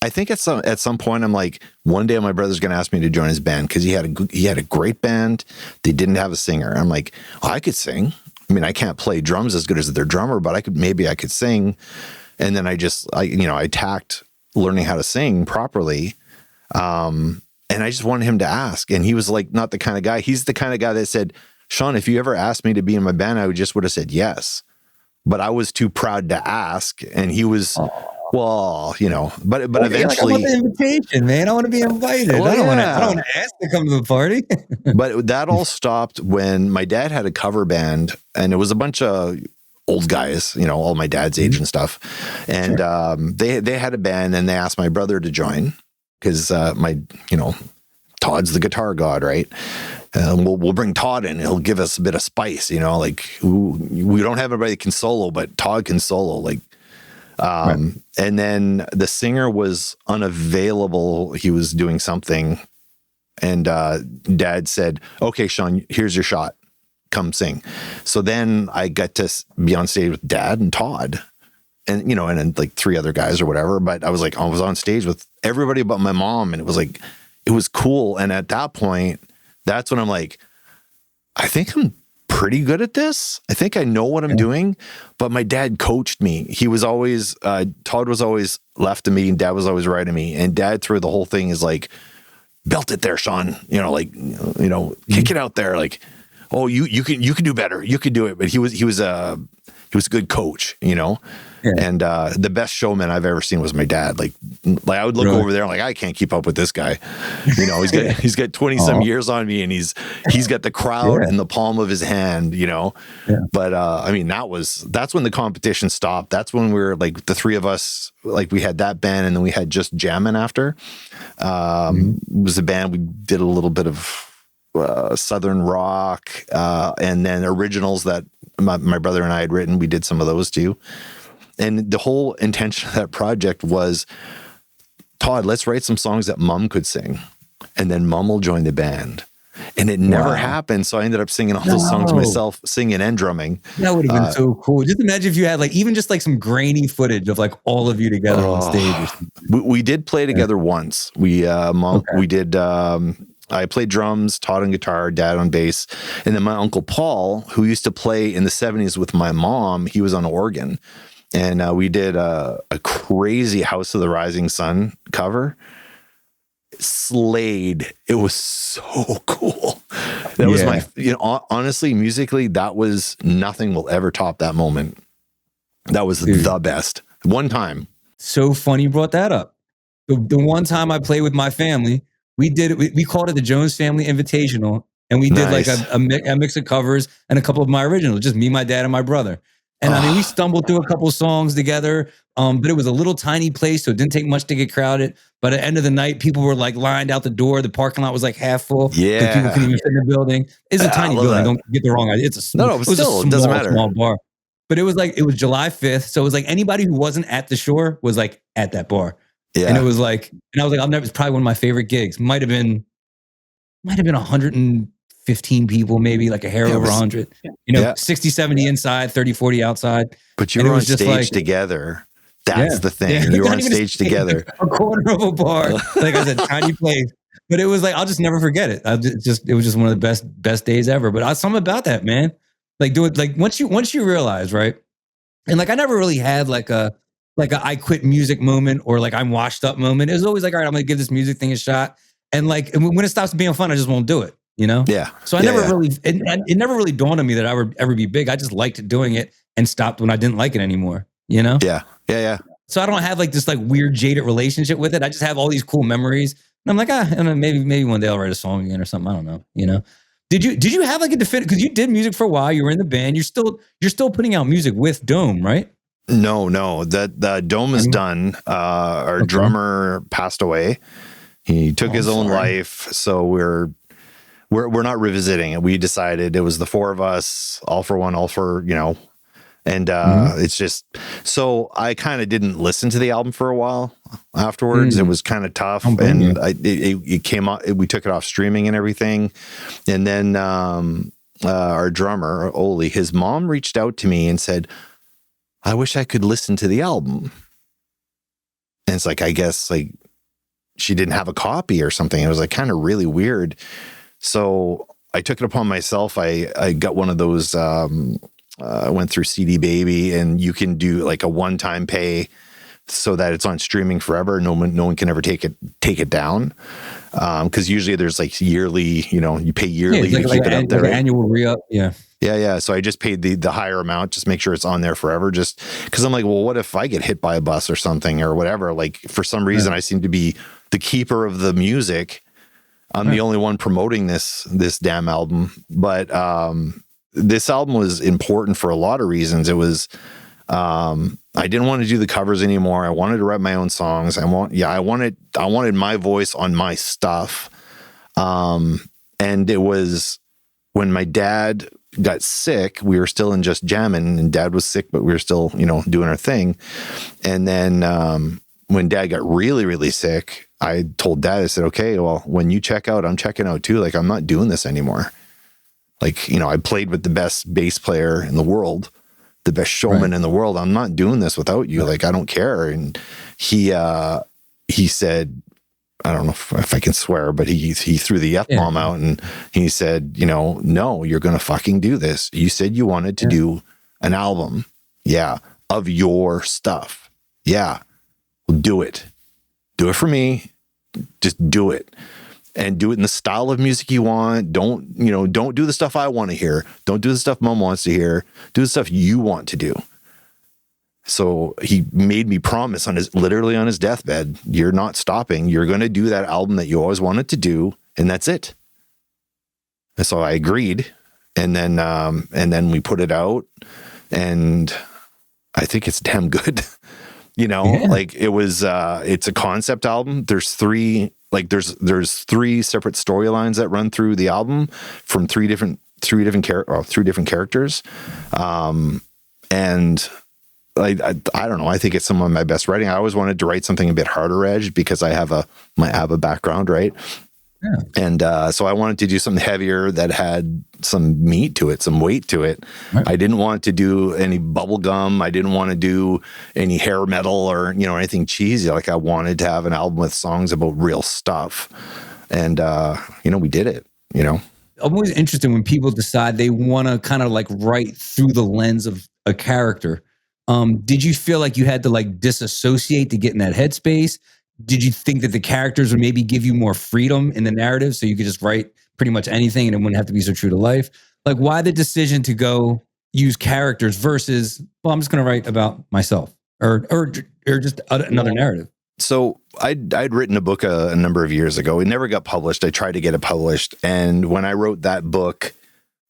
think at some point I'm like, one day my brother's going to ask me to join his band, because he had a great band. They didn't have a singer. I'm like, oh, I could sing. I mean, I can't play drums as good as their drummer, but I could sing. And then I attacked learning how to sing properly. And I just wanted him to ask. And he was like, not the kind of guy. He's the kind of guy that said, Sean, if you ever asked me to be in my band, I would have said yes. But I was too proud to ask. And he was, but eventually. Like, I want the invitation, man. I want to be invited. Well, I don't want to ask to come to the party. But that all stopped when my dad had a cover band, and it was a bunch of old guys, all my dad's age and stuff. And they had a band, and they asked my brother to join, because Todd's the guitar god, right? We'll bring Todd in. He'll give us a bit of spice, like we don't have anybody that can solo, but Todd can solo. And then the singer was unavailable. He was doing something. And Dad said, okay, Sean, here's your shot. Come sing. So then I got to be on stage with Dad and Todd, and and then like 3 other guys or whatever. But I was on stage with everybody but my mom, and it was cool. And at that point, that's when I'm like, I think I'm pretty good at this. I think I know what I'm doing. But my dad coached me. He was always Todd was always left of me, and Dad was always right of me. And Dad, through the whole thing, is like, belt it there, Sean. Kick it out there, like. Oh, you can do better. You could do it. But he was a good coach, And the best showman I've ever seen was my dad. Like I would look over there, like, I can't keep up with this guy. He's got 20 some years on me, and he's got the crowd in the palm of his hand. But that's when the competition stopped. That's when we were like the 3 of us, like we had that band, and then we had just jamming after. It was a band. We did a little bit of Southern rock, and then originals that my brother and I had written. We did some of those too. And the whole intention of that project was, Todd, let's write some songs that Mom could sing, and then Mom will join the band. And it never happened. So I ended up singing all those songs myself, singing and drumming. That would have been so cool. Just imagine if you had even just some grainy footage of all of you together on stage. We did play together once. We did. I played drums, Todd on guitar, Dad on bass. And then my Uncle Paul, who used to play in the 70s with my mom, he was on organ. And we did a crazy House of the Rising Sun cover. Slayed. It was so cool. That was my, honestly, musically, that was, nothing will ever top that moment. That was the best. One time. So funny you brought that up. The one time I played with my family, we called it the Jones Family Invitational, and we did a mix of covers and a couple of my originals, just me, my dad, and my brother. And we stumbled through a couple of songs together, but it was a little tiny place, so it didn't take much to get crowded. But at the end of the night, people were lined out the door. The parking lot was half full. Yeah, people couldn't even fit in the building. It's a tiny building. Don't get the wrong idea. It's a small, it doesn't matter. Small bar. But it was July 5th. So it was like anybody who wasn't at the shore was like at that bar. Yeah. And it was like, and I was like, it's probably one of my favorite gigs. Might have been 115 people, maybe like a hair over 100. 60, 70 inside, 30 40 outside. But you were on stage together. That's the thing. Yeah. You were on stage together. A corner of a bar. Like I said, tiny place. But it was like, I'll just never forget it. It was just one of the best days ever. But something about that, man. Like do it, like once you realize, right? And like I never really had like a I quit music moment or like I'm washed up moment. It was always like, all right, I'm gonna give this music thing a shot. And like when it stops being fun, I just won't do it, you know? Yeah. So I never really it never really dawned on me that I would ever be big. I just liked doing it and stopped when I didn't like it anymore, you know? Yeah. Yeah. So I don't have like this like weird jaded relationship with it. I just have all these cool memories. And I'm like, and maybe one day I'll write a song again or something. I don't know, you know? Did you have like a definitive, because you did music for a while, you were in the band, you're still putting out music with Dome, right? No, the Dome is done. Our drummer passed away. He took his own life. So we're not revisiting it. We decided it was the four of us, all for one, all for, and it's just, so I kind of didn't listen to the album for a while afterwards. It was kind of tough. And it came out, we took it off streaming and everything. And then our drummer, Oli, his mom reached out to me and said, I wish I could listen to the album. And it's like, I guess like she didn't have a copy or something. It was like kind of really weird. So I took it upon myself. I got one of those, I went through CD Baby, and you can do like a one-time pay so that it's on streaming forever. No one can ever take it down. Cause usually there's like yearly, you pay yearly to keep it up there. Like annual re-up. Yeah. Yeah. So I just paid the higher amount, just make sure it's on there forever. Just because I'm like, well, what if I get hit by a bus or something or whatever? Like for some reason, I seem to be the keeper of the music. I'm the only one promoting this damn album. But this album was important for a lot of reasons. It was I didn't want to do the covers anymore. I wanted to write my own songs. I wanted my voice on my stuff. And it was when my dad got sick, we were still in Just Jammin', and Dad was sick, but we were still, doing our thing. And then when Dad got really, really sick, I told Dad, I said, okay, well, when you check out, I'm checking out too. Like, I'm not doing this anymore. Like, I played with the best bass player in the world, the best showman in the world. I'm not doing this without you. Like, I don't care. And he said, I don't know if I can swear, but he threw the F-bomb out, and he said, no, you're going to fucking do this. You said you wanted to do an album. Yeah. Of your stuff. Yeah. Well, do it. Do it for me. Just do it. And do it in the style of music you want. Don't do the stuff I want to hear. Don't do the stuff Mom wants to hear. Do the stuff you want to do. So he made me promise literally on his deathbed, you're not stopping. You're going to do that album that you always wanted to do, and that's it. And so I agreed, and then we put it out, and I think it's damn good. Like it was. It's a concept album. There's three separate storylines that run through the album from three different characters, and. I don't know. I think it's some of my best writing. I always wanted to write something a bit harder edged because I have a background, right? Yeah. And so I wanted to do something heavier that had some meat to it, some weight to it. Right. I didn't want to do any bubble gum. I didn't want to do any hair metal or anything cheesy. Like I wanted to have an album with songs about real stuff, and we did it. I'm always interested when people decide they want to kind of like write through the lens of a character. Did you feel like you had to like disassociate to get in that headspace? Did you think that the characters would maybe give you more freedom in the narrative so you could just write pretty much anything and it wouldn't have to be so true to life? Like why the decision to go use characters versus, well, I'm just going to write about myself or just another narrative? So I'd written a book a number of years ago. It never got published. I tried to get it published. And when I wrote that book,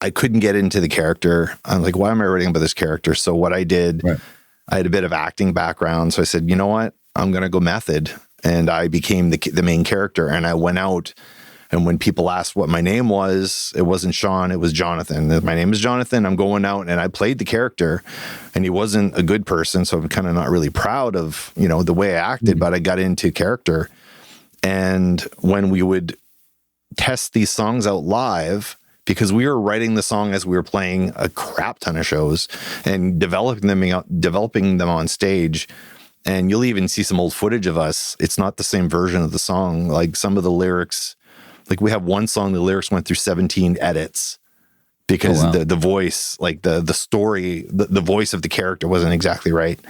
I couldn't get into the character. I'm like, why am I writing about this character? So what I did, I had a bit of acting background. So I said, you know what? I'm going to go method. And I became the main character. And I went out And when people asked what my name was, it wasn't Sean, it was Jonathan. My name is Jonathan. I'm going out, and I played the character, and he wasn't a good person. So I'm kind of not really proud of, the way I acted, but I got into character. And when we would test these songs out live, because we were writing the song as we were playing a crap ton of shows and developing them on stage. And you'll even see some old footage of us. It's not the same version of the song. Like some of the lyrics, like we have one song, the lyrics went through 17 edits because the voice, like the story, the voice of the character wasn't exactly right.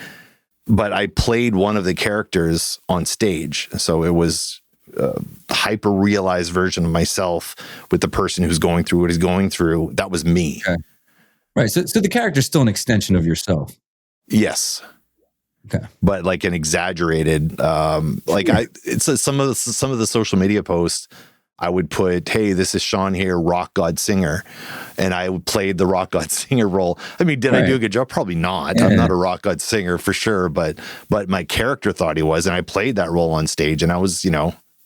But I played one of the characters on stage. So it was a hyper realized version of myself with the person who's going through what he's going through. That was me. Okay. Right. So the character's still an extension of yourself. Yes. Okay. But like an exaggerated, it's some of the social media posts I would put, hey, this is Sean here, rock god singer. And I played the rock god singer role. I mean, did I do a good job? Probably not. Yeah. I'm not a rock god singer for sure, but my character thought he was, and I played that role on stage, and I was,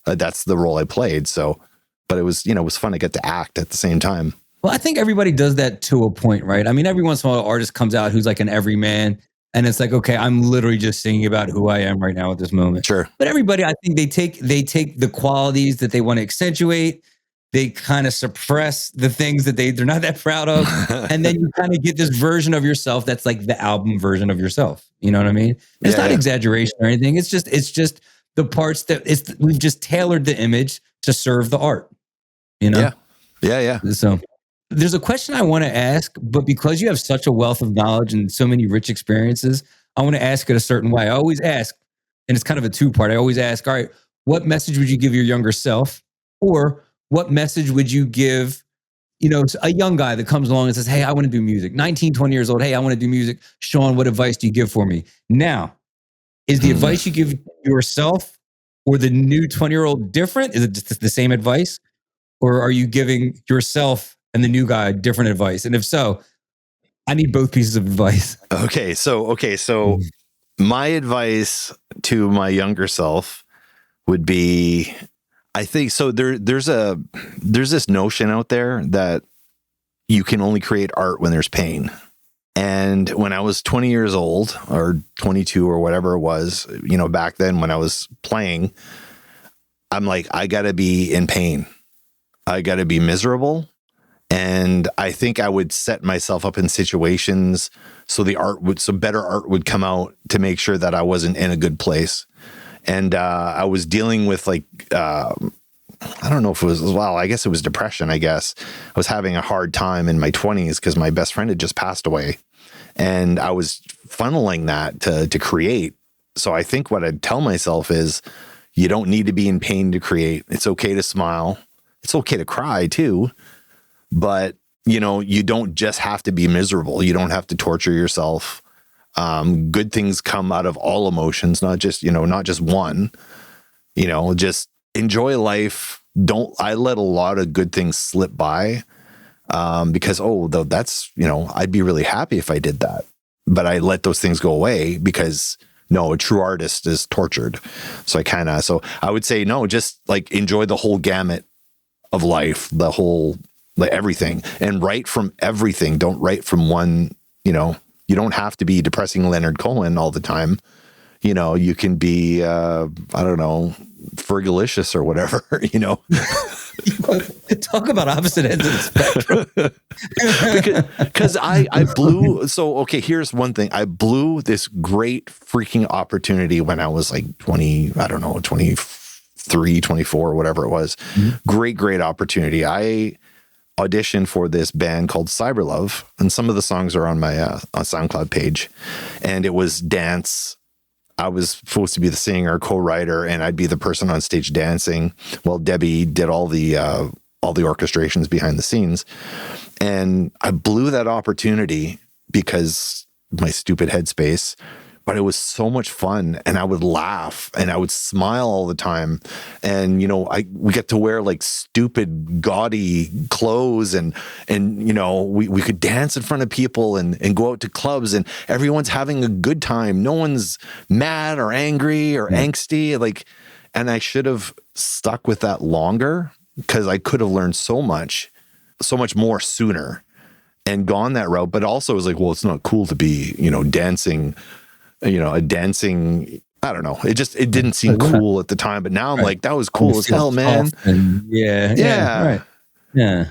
that's the role I played. So, but it was, it was fun to get to act at the same time. Well, I think everybody does that to a point, right? I mean, every once in a while, an artist comes out who's like an everyman, and it's like, okay, I'm literally just singing about who I am right now at this moment. Sure. But everybody, I think they take the qualities that they want to accentuate. They kind of suppress the things that they're not that proud of. And then you kind of get this version of yourself that's like the album version of yourself. You know what I mean? It's not exaggeration or anything. It's just the parts that we've just tailored the image to serve the art. Yeah. So there's a question I want to ask, but because you have such a wealth of knowledge and so many rich experiences, I want to ask it a certain way. I always ask, and it's kind of a two-part. I always ask, all right, what message would you give your younger self? Or what message would you give, a young guy that comes along and says, hey, I want to do music. 19, 20 years old. Hey, I want to do music. Sean, what advice do you give for me? Now, is the advice you give yourself or the new 20-year-old different? Is it just the same advice? Or are you giving yourself and the new guy different advice? And if so, I need both pieces of advice. Okay. So my advice to my younger self would be, I think, so there's this notion out there that you can only create art when there's pain. And when I was 20 years old or 22 or whatever it was, back then when I was playing, I'm like, I got to be in pain. I got to be miserable. And I think I would set myself up in situations so better art would come out to make sure that I wasn't in a good place. And I was dealing with I don't know if it was, I guess it was depression, I guess. I was having a hard time in my 20s because my best friend had just passed away. And I was funneling that to create. So I think what I'd tell myself is, you don't need to be in pain to create. It's okay to smile. It's okay to cry too. But, you don't just have to be miserable. You don't have to torture yourself. Good things come out of all emotions, not just one. Just enjoy life. I let a lot of good things slip by because, that's, I'd be really happy if I did that. But I let those things go away because, no, a true artist is tortured. So I would say, no, just enjoy the whole gamut of life, the whole, everything, and write from everything. Don't write from one, you don't have to be depressing Leonard Cohen all the time. You can be, I don't know, Fergalicious or whatever, Talk about opposite ends of the spectrum. Because I blew. So, okay, here's one thing. I blew this great freaking opportunity when I was 23, 24, whatever it was. Mm-hmm. Great opportunity. I auditioned for this band called Cyberlove, and some of the songs are on my on SoundCloud page, and it was dance. I was supposed to be the singer, co-writer, and I'd be the person on stage dancing while Debbie did all the orchestrations behind the scenes. And I blew that opportunity because my stupid headspace, but it was so much fun, and I would laugh and I would smile all the time. And, we get to wear stupid gaudy clothes and we could dance in front of people and go out to clubs, and everyone's having a good time. No one's mad or angry or angsty. And I should have stuck with that longer. because I could have learned so much more sooner and gone that route. But also it was like, well, it's not cool to be, dancing, a dancing, I don't know. It didn't seem cool at the time, but now I'm like, that was cool as hell, man. Yeah. Right. Yeah.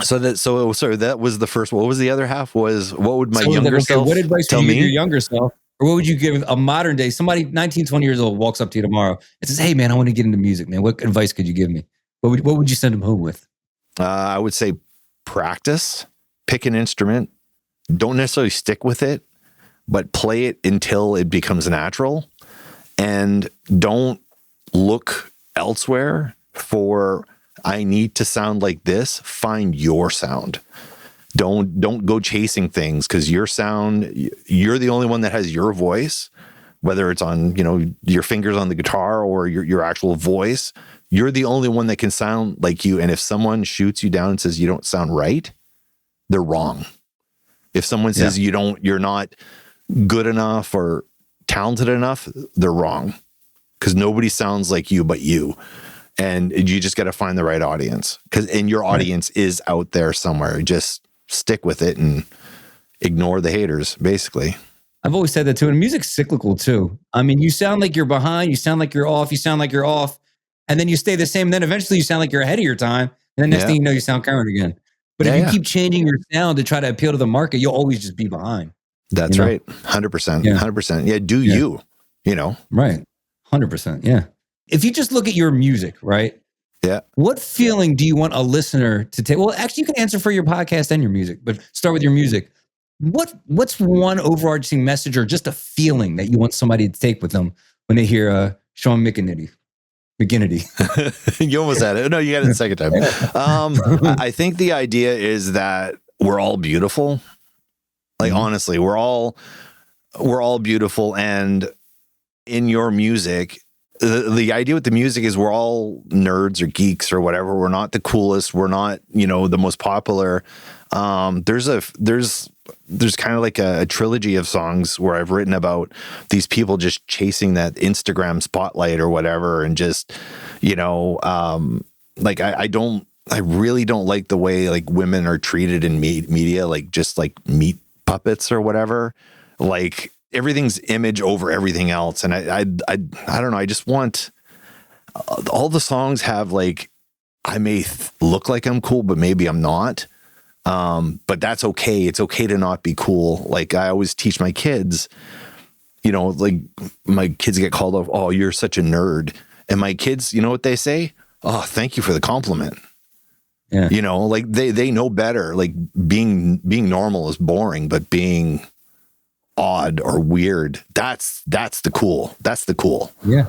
So that was the first. What was the other half? What would my younger self what advice tell would you me? give your younger self? Or what would you give a modern day, somebody 19, 20 years old walks up to you tomorrow and says, hey man, I want to get into music, man. What advice could you give me? What would you send them home with? I would say practice, pick an instrument. Don't necessarily stick with it, but play it until it becomes natural. And don't look elsewhere for, I need to sound like this. Find your sound. Don't go chasing things, because your sound, you're the only one that has your voice, whether it's on, your fingers on the guitar or your actual voice. You're the only one that can sound like you. And if someone shoots you down and says you don't sound right, they're wrong. If someone says you're not good enough or talented enough, they're wrong, because nobody sounds like you but you. And you just got to find the right audience, and your audience is out there somewhere. Just stick with it and ignore the haters, basically. I've always said that too. And music's cyclical too. I mean, you sound like you're behind, you sound like you're off, you sound like you're off, and then you stay the same. And then eventually you sound like you're ahead of your time. And then next thing you know, you sound current again. But if you keep changing your sound to try to appeal to the market, you'll always just be behind. That's right. 100%. 100%. Yeah. Do you. Right. 100%. Yeah. If you just look at your music, right? Yeah. What feeling do you want a listener to take? Well, actually, you can answer for your podcast and your music, but start with your music. What's one overarching message or just a feeling that you want somebody to take with them when they hear Sean McGinity? You almost had it. No, you got it the second time. I think the idea is that we're all beautiful. Like, honestly, we're all beautiful. And in your music, the idea with the music is we're all nerds or geeks or whatever. We're not the coolest. We're not, the most popular. There's kind of like a trilogy of songs where I've written about these people just chasing that Instagram spotlight or whatever. And just, like, I really don't like the way like women are treated in media, like just like meat puppets or whatever. Like, everything's image over everything else. And I don't know. I just want all the songs have like, I may look like I'm cool, but maybe I'm not. But that's okay. It's okay to not be cool. Like, I always teach my kids, like my kids get called off. Oh, you're such a nerd. And my kids, you know what they say? Oh, thank you for the compliment. Yeah. Like they know better. Like being normal is boring, but being odd or weird, that's the cool. That's the cool. Yeah.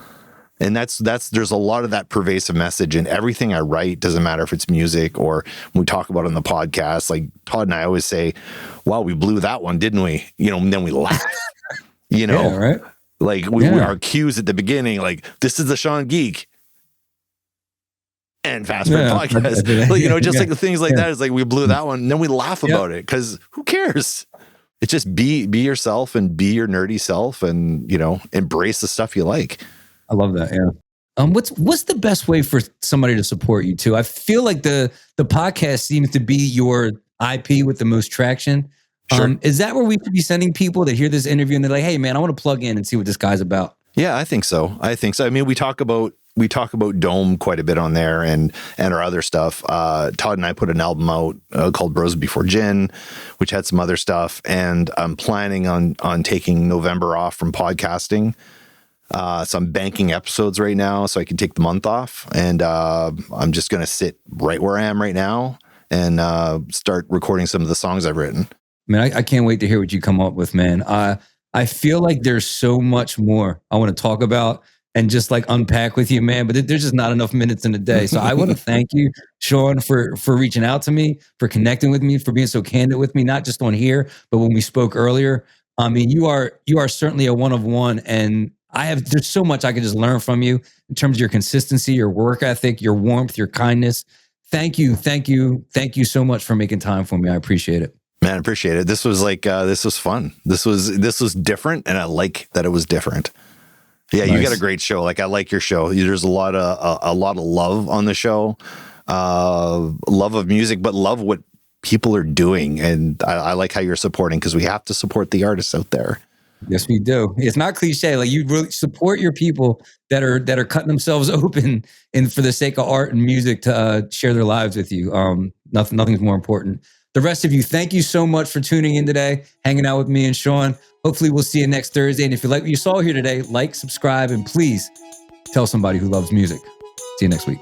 And there's a lot of that pervasive message in everything I write. Doesn't matter if it's music or when we talk about it on the podcast. Like Todd and I always say, wow, we blew that one, didn't we? And then we laugh, Yeah, right. Like our cues at the beginning, like, this is the Sean Geek and FastFret Podcast. Just like the things like that is like, we blew that one and then we laugh about it, because who cares? It's just be yourself and be your nerdy self and, embrace the stuff you like. I love that. Yeah. What's the best way for somebody to support you too? I feel like the podcast seems to be your IP with the most traction. Sure. Is that where we could be sending people that hear this interview and they're like, hey man, I want to plug in and see what this guy's about? Yeah, I think so. I mean, we talk about Dome quite a bit on there and our other stuff. Todd and I put an album out called Bros Before Gin, which had some other stuff. And I'm planning on taking November off from podcasting. So I'm banking episodes right now so I can take the month off. And I'm just going to sit right where I am right now and start recording some of the songs I've written. Man, I can't wait to hear what you come up with, man. I feel like there's so much more I want to talk about and just like unpack with you, man. But there's just not enough minutes in the day. So I want to thank you, Sean, for reaching out to me, for connecting with me, for being so candid with me, not just on here, but when we spoke earlier. I mean, you are certainly a one of one, and there's so much I can just learn from you in terms of your consistency, your work ethic, your warmth, your kindness. Thank you so much for making time for me. I appreciate it. Man, I appreciate it. This was this was fun. This was different, and I like that it was different. Yeah, nice. You got a great show. Like, I like your show. There's a lot of love on the show. love of music, but love what people are doing. And I like how you're supporting, because we have to support the artists out there. Yes, we do. It's not cliche. Like, you really support your people that are cutting themselves open and for the sake of art and music to share their lives with you. Nothing's more important. The rest of you, thank you so much for tuning in today, hanging out with me and Sean. Hopefully we'll see you next Thursday. And if you like what you saw here today, like, subscribe, and please tell somebody who loves music. See you next week.